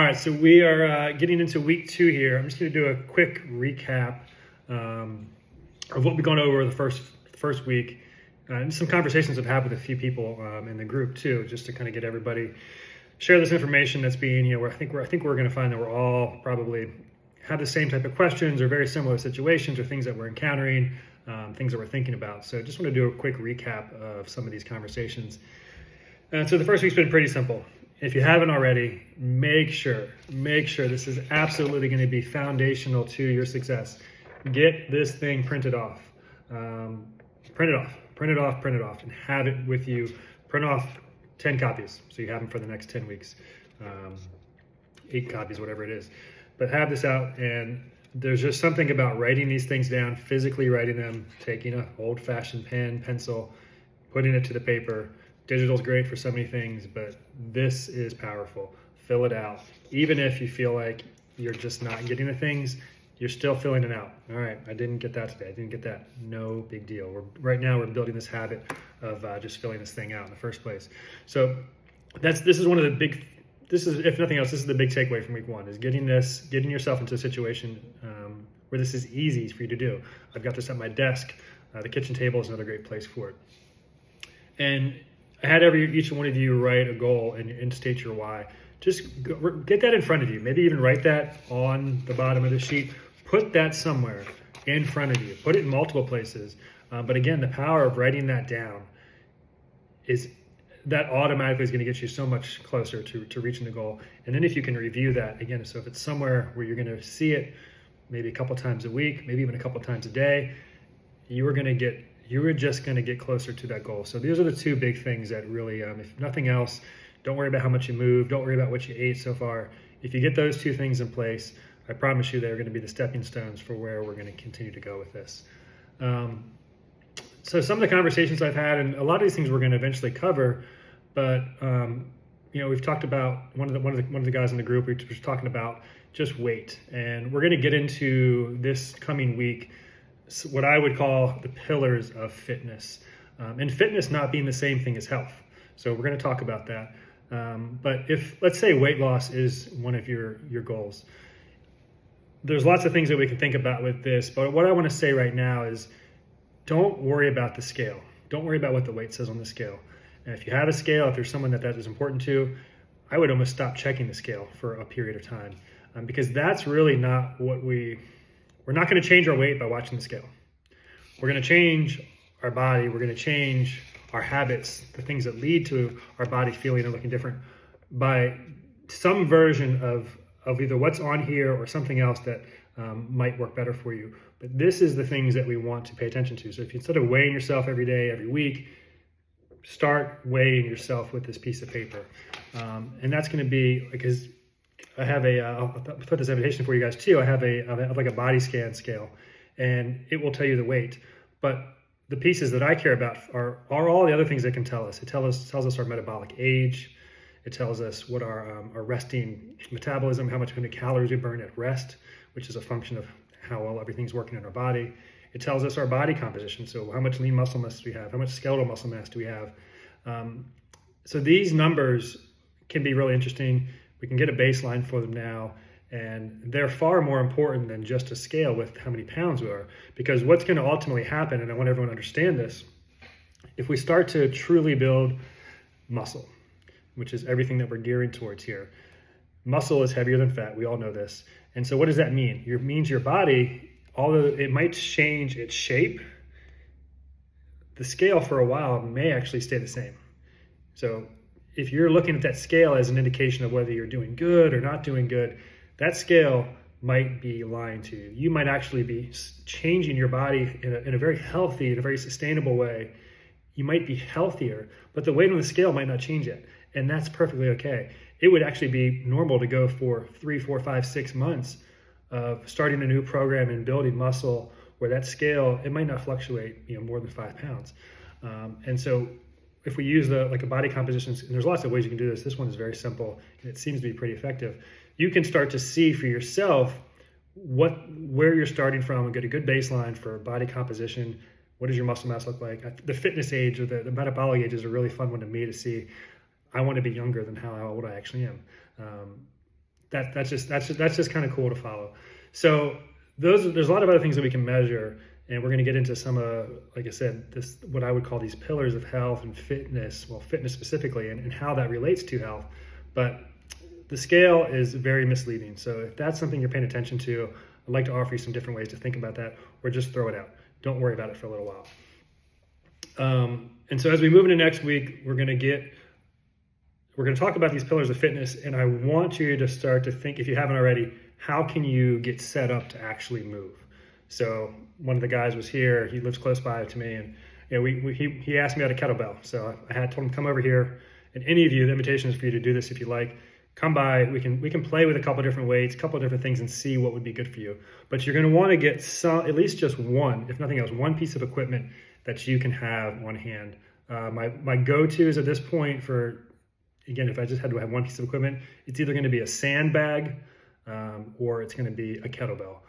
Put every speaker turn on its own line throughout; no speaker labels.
All right, so we are getting into week 2 here. I'm just going to do a quick recap of what we've gone over the first week, and some conversations I've had with a few people in the group too, just to kind of get everybody share this information that's being, I think we're going to find that we're all probably have the same type of questions or very similar situations or things that we're encountering, things that we're thinking about. So just want to do a quick recap of some of these conversations. So the first week's been pretty simple. If you haven't already, make sure this is absolutely going to be foundational to your success. Get this thing printed off. Print it off, and have it with you. Print off 10 copies so you have them for the next 10 weeks. 8 copies, whatever it is. But have this out, and there's just something about writing these things down, physically writing them, taking an old-fashioned pen, pencil, putting it to the paper. Digital is great for so many things, but this is powerful. Fill it out. Even if you feel like you're just not getting the things, you're still filling it out. All right, I didn't get that today. I didn't get that. No big deal. Right now we're building this habit of just filling this thing out in the first place. So this is one of the big. This is, if nothing else, this is the big takeaway from week 1: is getting yourself into a situation where this is easy for you to do. I've got this at my desk. The kitchen table is another great place for it. And I had each one of you write a goal and state your why. Just get that in front of you. Maybe even write that on the bottom of the sheet. Put that somewhere in front of you. Put it in multiple places. But again, the power of writing that down is that automatically is going to get you so much closer to reaching the goal. And then if you can review that again, so if it's somewhere where you're going to see it maybe a couple times a week, maybe even a couple times a day, you are just going to get closer to that goal. So these are the 2 big things that really, if nothing else, don't worry about how much you move. Don't worry about what you ate so far. If you get those 2 things in place, I promise you they're going to be the stepping stones for where we're going to continue to go with this. So some of the conversations I've had, and a lot of these things we're going to eventually cover, but we've talked about one of the guys in the group. We were talking about just weight, and we're going to get into this coming week what I would call the pillars of fitness, and fitness not being the same thing as health. So we're going to talk about that. But if, let's say, weight loss is one of your goals, there's lots of things that we can think about with this. But what I want to say right now is, don't worry about the scale. Don't worry about what the weight says on the scale. And if you have a scale, if there's someone that is important to, I would almost stop checking the scale for a period of time, because that's really not what we're not going to change our weight by watching the scale. We're going to change our body. We're going to change our habits, the things that lead to our body feeling and looking different, by some version of either what's on here or something else that might work better for you. But this is the things that we want to pay attention to. So if you, instead of weighing yourself every day, every week, start weighing yourself with this piece of paper. And that's going to be, because I have I'll put this invitation for you guys too. I have like a body scan scale, and it will tell you the weight. But the pieces that I care about are all the other things that can tell us. It tells us our metabolic age. It tells us what our resting metabolism, how many calories we burn at rest, which is a function of how well everything's working in our body. It tells us our body composition. So how much lean muscle mass do we have? How much skeletal muscle mass do we have? So these numbers can be really interesting. We can get a baseline for them now, and they're far more important than just a scale with how many pounds we are, because what's going to ultimately happen, and I want everyone to understand this, if we start to truly build muscle, which is everything that we're gearing towards here, muscle is heavier than fat. We all know this. And so what does that mean? It means your body, although it might change its shape, the scale for a while may actually stay the same. So if you're looking at that scale as an indication of whether you're doing good or not doing good, that scale might be lying to you. You might actually be changing your body in a very healthy, in a very sustainable way. You might be healthier, but the weight on the scale might not change yet. And that's perfectly okay. It would actually be normal to go for 3, 4, 5, 6 months of starting a new program and building muscle where that scale, it might not fluctuate more than 5 pounds. And so if we use a body composition, and there's lots of ways you can do this. This one is very simple, and it seems to be pretty effective. You can start to see for yourself where you're starting from and get a good baseline for body composition. What does your muscle mass look like? The fitness age or the metabolic age is a really fun one to me to see. I want to be younger than how old I actually am. that's just kind of cool to follow. So there's a lot of other things that we can measure, and we're going to get into some like I said, this what I would call these pillars of health and fitness, well, fitness specifically, and how that relates to health. But the scale is very misleading. So if that's something you're paying attention to, I'd like to offer you some different ways to think about that, or just throw it out. Don't worry about it for a little while. And so as we move into next week, we're going to talk about these pillars of fitness, and I want you to start to think, if you haven't already, how can you get set up to actually move? So one of the guys was here, he lives close by to me, and he asked me about a kettlebell. So I had told him, come over here, and any of you, the invitation is for you to do this if you like. Come by, we can play with a couple different weights, a couple different things, and see what would be good for you. But you're going to want to get at least just one, if nothing else, one piece of equipment that you can have on hand. My go-tos at this point for, again, if I just had to have one piece of equipment, it's either going to be a sandbag or it's going to be a kettlebell.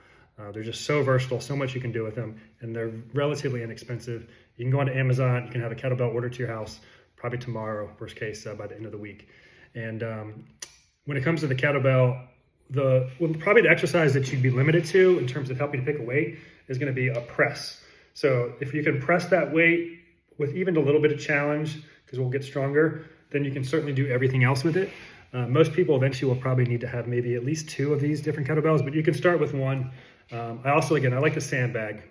They're just so versatile, so much you can do with them, and they're relatively inexpensive. You can go onto Amazon, you can have a kettlebell ordered to your house probably tomorrow, worst case by the end of the week. And when it comes to the kettlebell, probably the exercise that you'd be limited to in terms of helping to pick a weight is going to be a press. So if you can press that weight with even a little bit of challenge, because we'll get stronger, then you can certainly do everything else with it. Most people eventually will probably need to have maybe at least two of these different kettlebells, but you can start with one. I like the sandbag.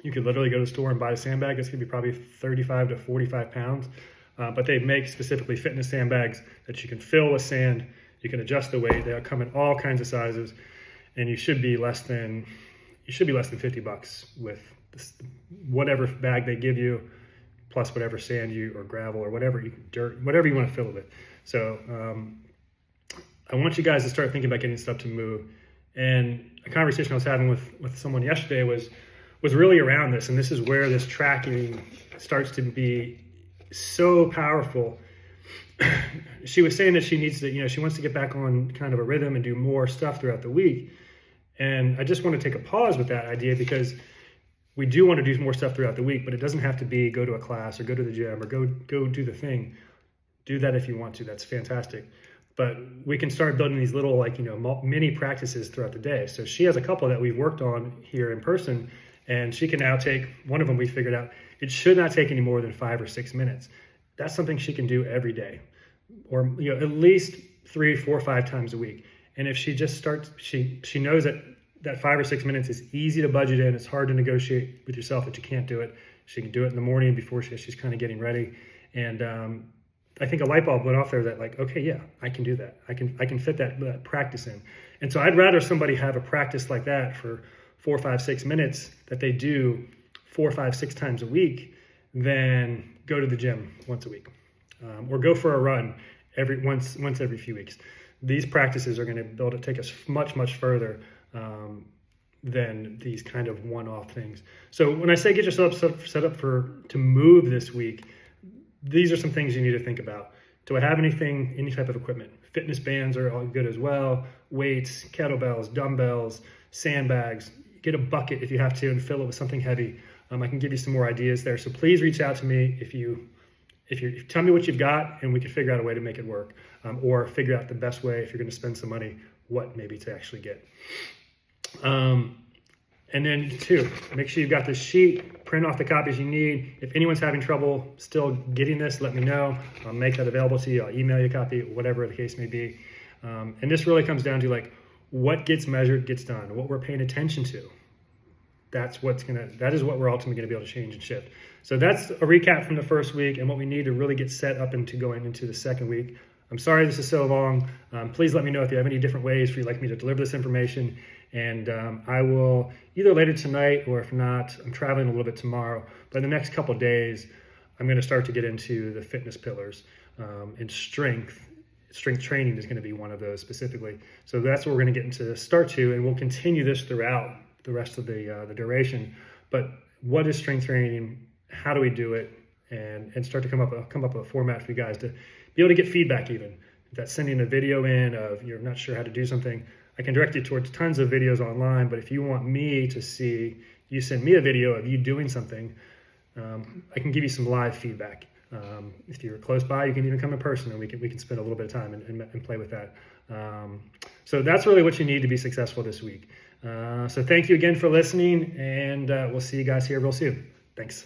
You could literally go to the store and buy a sandbag. It's going to be probably 35 to 45 pounds. But they make specifically fitness sandbags that you can fill with sand. You can adjust the weight. They'll come in all kinds of sizes, and you should be less than $50 with whatever bag they give you, plus whatever sand or gravel or whatever whatever you want to fill it with. So I want you guys to start thinking about getting stuff to move. And a conversation I was having with someone yesterday was really around this, and this is where this tracking starts to be so powerful. She was saying that she needs to, she wants to get back on kind of a rhythm and do more stuff throughout the week. And I just want to take a pause with that idea, because we do want to do more stuff throughout the week, but it doesn't have to be go to a class or go to the gym or go do the thing. Do that if you want to. That's fantastic. But we can start building these little mini practices throughout the day. So she has a couple that we've worked on here in person, and she can now take one of them. We figured out it should not take any more than 5 or 6 minutes. That's something she can do every day, or at least 3, 4, 5 times a week. And if she just starts, she knows that 5 or 6 minutes is easy to budget in. It's hard to negotiate with yourself that you can't do it. She can do it in the morning before she's kind of getting ready. And I think a light bulb went off there that okay, yeah, I can do that. I can fit that practice in. And so I'd rather somebody have a practice like that for 4, 5, 6 minutes that they do 4, 5, 6 times a week than go to the gym once a week, or go for a run once every few weeks. These practices are going to take us much, much further than these kind of one-off things. So when I say get yourself set up to move this week, these are some things you need to think about. Do I have any type of equipment? Fitness bands are all good as well. Weights, kettlebells, dumbbells, sandbags. Get a bucket if you have to and fill it with something heavy. I can give you some more ideas there. So please reach out to me if you tell me what you've got, and we can figure out a way to make it work, or figure out the best way, if you're going to spend some money, what maybe to actually get. And then 2, make sure you've got this sheet, print off the copies you need. If anyone's having trouble still getting this, let me know. I'll make that available to you. I'll email you a copy, whatever the case may be. And this really comes down to what gets measured gets done, what we're paying attention to. That is what we're ultimately going to be able to change and shift. So that's a recap from the first week and what we need to really get set up into going into the second week. I'm sorry this is so long. Please let me know if you have any different ways for you'd like me to deliver this information. And I will either later tonight, or if not, I'm traveling a little bit tomorrow. But in the next couple of days, I'm going to start to get into the fitness pillars, and strength training is going to be one of those specifically. So that's what we're going to get into start to, and we'll continue this throughout the rest of the duration. But what is strength training? How do we do it? And start to come up with a format for you guys to be able to get feedback. Even if that's sending a video in of you're not sure how to do something, I can direct you towards tons of videos online. But if you want me to see, you send me a video of you doing something, I can give you some live feedback. If you're close by, you can even come in person, and we can spend a little bit of time and play with that. So that's really what you need to be successful this week. So thank you again for listening, and we'll see you guys here real soon. Thanks.